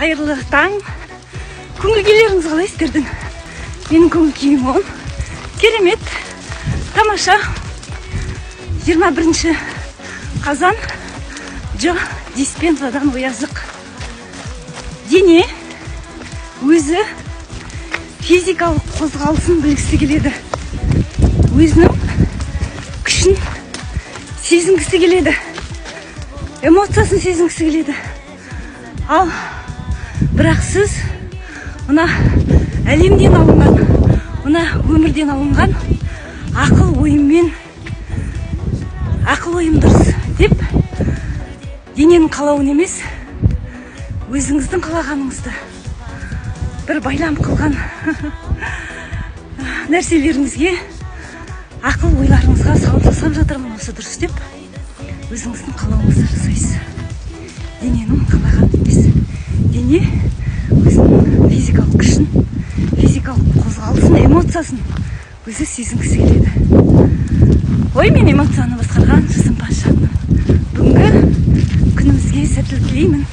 қайырлы таң. Көңіл күйлеріңіз қалай сіздердің? Менің көңіл күйім оң. Керемет, тамаша. 21 қазан. Жо диспенсадан оязық. Дене өзі физикалық қозғалысын білгісі келеді. Өзінің күшін сезінгісі келеді. Эмоциясын сезінгісі келеді. Ал бірақ сіз мына әлемден алынған, мына өмірден алынған ақыл ойым дұрыс деп дененің қалауын емес, өзіңіздің қалағаныңызды бір байлам қылған нәрселеріңізге, ақыл ойларыңызға салып жасап жатырмын. Осы дұрыс деп өзіңіздің қалауыңызды жасайсыз. Дененің қалаған емес. Дене өзінің физикалық күшін, физикалық қозғалысын, эмоциясын өзі сезінгісі келеді. Ой, мен эмоцияны басқарған жасампаз жанмын. Бүгінгі күнімізге сәттілік тілеймін.